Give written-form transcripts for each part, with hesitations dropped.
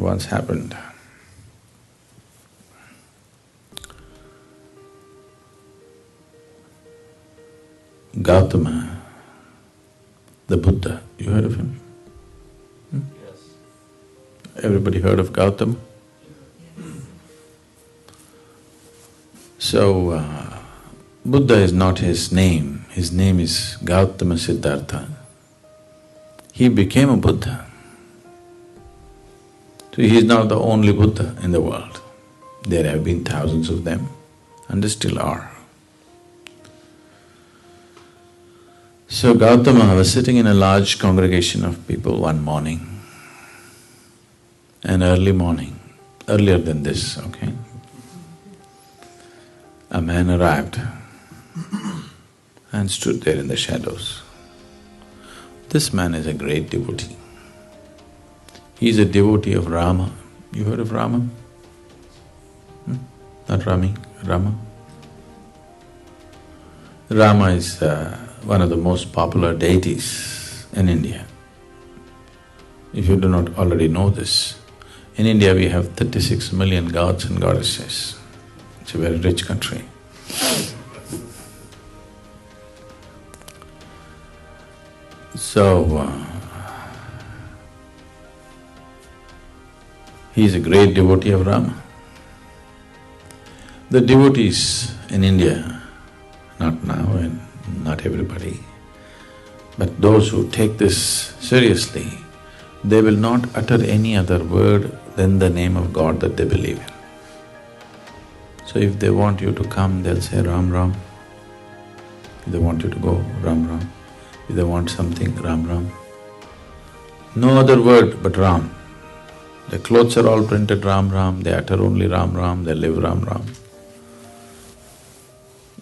once happened. Gautama, the Buddha, you heard of him? Yes. Everybody heard of Gautama? So, Buddha is not his name is Gautama Siddhartha. He became a Buddha. So he is not the only Buddha in the world. There have been thousands of them and there still are. So Gautama was sitting in a large congregation of people one morning, an early morning, earlier than this, okay? A man arrived and stood there in the shadows. This man is a great devotee. He is a devotee of Rama. You heard of Rama? Not Rami, Rama. Rama is one of the most popular deities in India. If you do not already know this, in India we have 36 million gods and goddesses. It's a very rich country. So, he is a great devotee of Rama. The devotees in India, not now and not everybody, but those who take this seriously, they will not utter any other word than the name of God that they believe in. So if they want you to come, they'll say Ram Ram. If they want you to go, Ram Ram. If they want something, Ram Ram. No other word but Ram. Their clothes are all printed Ram Ram, they utter only Ram Ram, they live Ram Ram.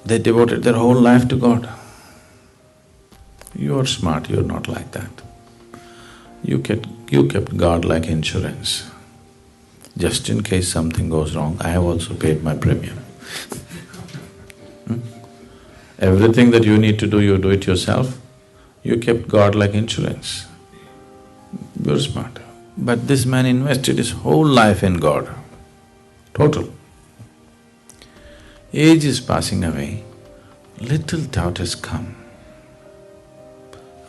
They devoted their whole life to God. You are smart, you are not like that. You kept God like insurance. Just in case something goes wrong, I have also paid my premium. Everything that you need to do, you do it yourself. You kept God like insurance. You're smart. But this man invested his whole life in God, total. Age is passing away, little doubt has come.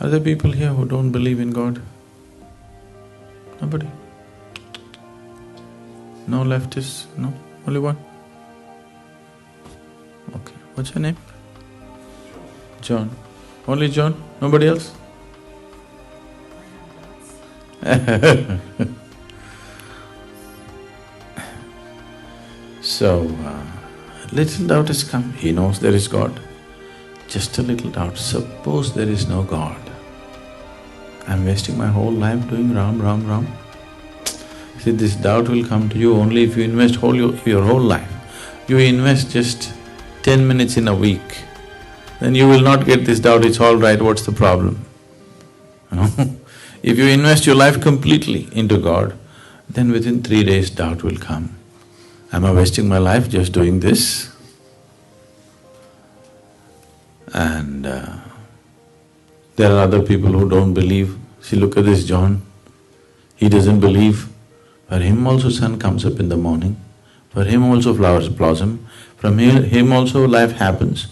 Are there people here who don't believe in God? Nobody? No leftists? No? Only one? Okay. What's your name? John. Only John? Nobody else? So, little doubt has come. He knows there is God. Just a little doubt. Suppose there is no God. I'm wasting my whole life doing Ram, Ram, Ram. See, this doubt will come to you only if you invest your whole life. You invest just 10 minutes in a week, then you will not get this doubt, it's all right, what's the problem? You know? If you invest your life completely into God, then within 3 days doubt will come. Am I wasting my life just doing this? And there are other people who don't believe. See, look at this John, he doesn't believe. For him also sun comes up in the morning, for him also flowers blossom, from him also life happens.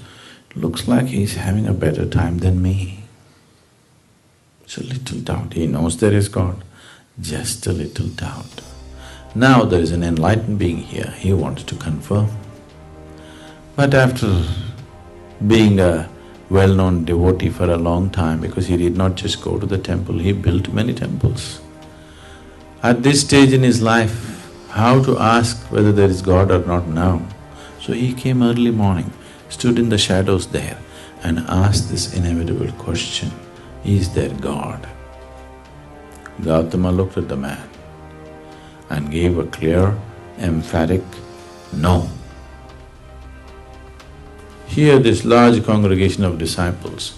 Looks like he's having a better time than me. It's a little doubt, he knows there is God, just a little doubt. Now there is an enlightened being here, he wants to confirm. But after being a well-known devotee for a long time, because he did not just go to the temple, he built many temples. At this stage in his life, how to ask whether there is God or not now? So he came early morning, stood in the shadows there and asked this inevitable question, is there God? Gautama looked at the man and gave a clear, emphatic no. Here this large congregation of disciples,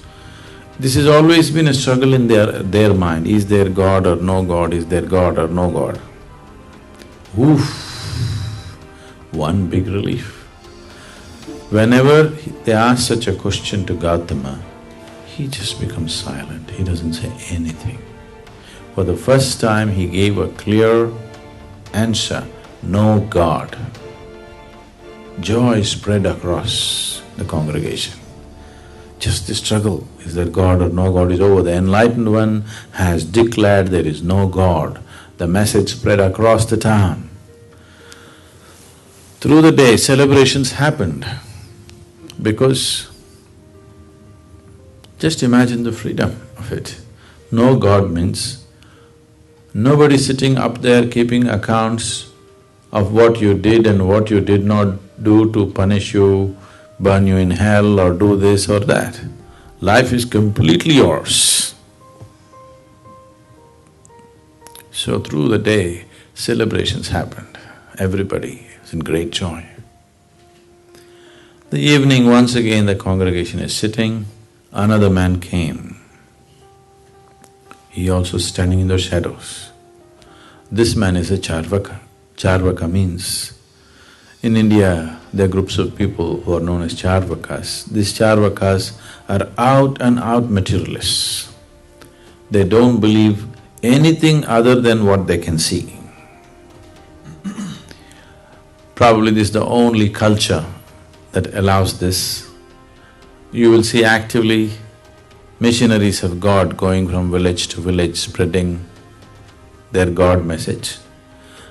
this has always been a struggle in their mind, is there God or no God, is there God or no God? Oof, one big relief. Whenever they ask such a question to Gautama, he just becomes silent, he doesn't say anything. For the first time he gave a clear, Answer, no God. Joy spread across the congregation. Just the struggle, is there God or no God, is over. The enlightened one has declared there is no God. The message spread across the town. Through the day, celebrations happened because just imagine the freedom of it. No God means nobody sitting up there keeping accounts of what you did and what you did not do to punish you, burn you in hell or do this or that. Life is completely yours. So through the day, celebrations happened. Everybody is in great joy. The evening, once again the congregation is sitting, another man came. He also standing in the shadows. This man is a Charvaka. Charvaka means, in India, there are groups of people who are known as Charvakas. These Charvakas are out and out materialists. They don't believe anything other than what they can see. Probably this is the only culture that allows this. You will see actively missionaries of God going from village to village spreading their God message,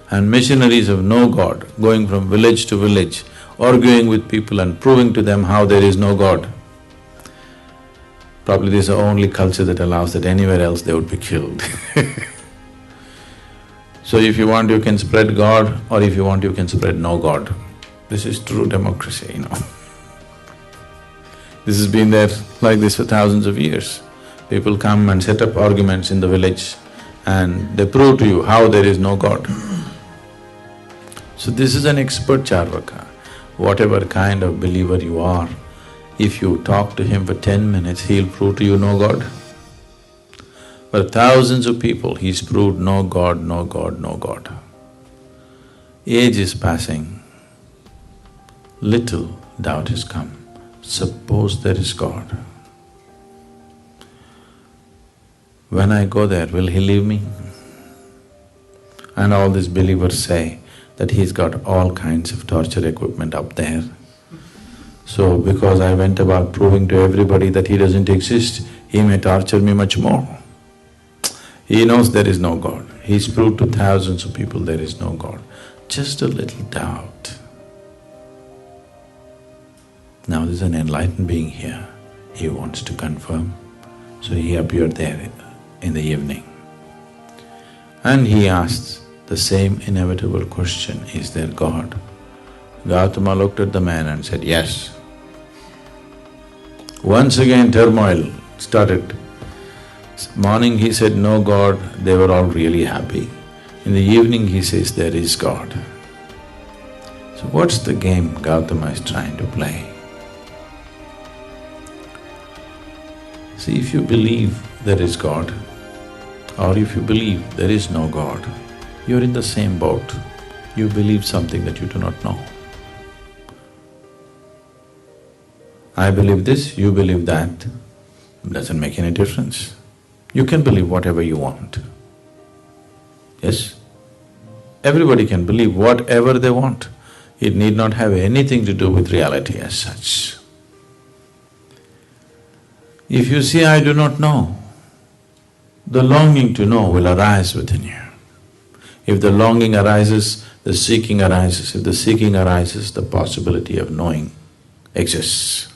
and missionaries of no God going from village to village arguing with people and proving to them how there is no God. Probably this is the only culture that allows that. Anywhere else they would be killed. So if you want, you can spread God, or if you want, you can spread no God. This is true democracy, you know. This has been there like this for thousands of years. People come and set up arguments in the village and they prove to you how there is no God. So this is an expert Charvaka. Whatever kind of believer you are, if you talk to him for 10 minutes, he'll prove to you no God. For thousands of people, he's proved no God, no God, no God. Age is passing, little doubt has come. Suppose there is God. When I go there, will he leave me? And all these believers say that he's got all kinds of torture equipment up there. So because I went about proving to everybody that he doesn't exist, he may torture me much more. He knows there is no God. He's proved to thousands of people there is no God. Just a little doubt. Now there's an enlightened being here, he wants to confirm. So he appeared there in the evening. And he asked the same inevitable question, is there God? Gautama looked at the man and said, yes. Once again turmoil started. Morning he said, no God, they were all really happy. In the evening he says, there is God. So what's the game Gautama is trying to play? See, if you believe there is God, or if you believe there is no God, you're in the same boat. You believe something that you do not know. I believe this, you believe that, doesn't make any difference. You can believe whatever you want. Yes? Everybody can believe whatever they want. It need not have anything to do with reality as such. If you say, I do not know, the longing to know will arise within you. If the longing arises, the seeking arises. If the seeking arises, the possibility of knowing exists.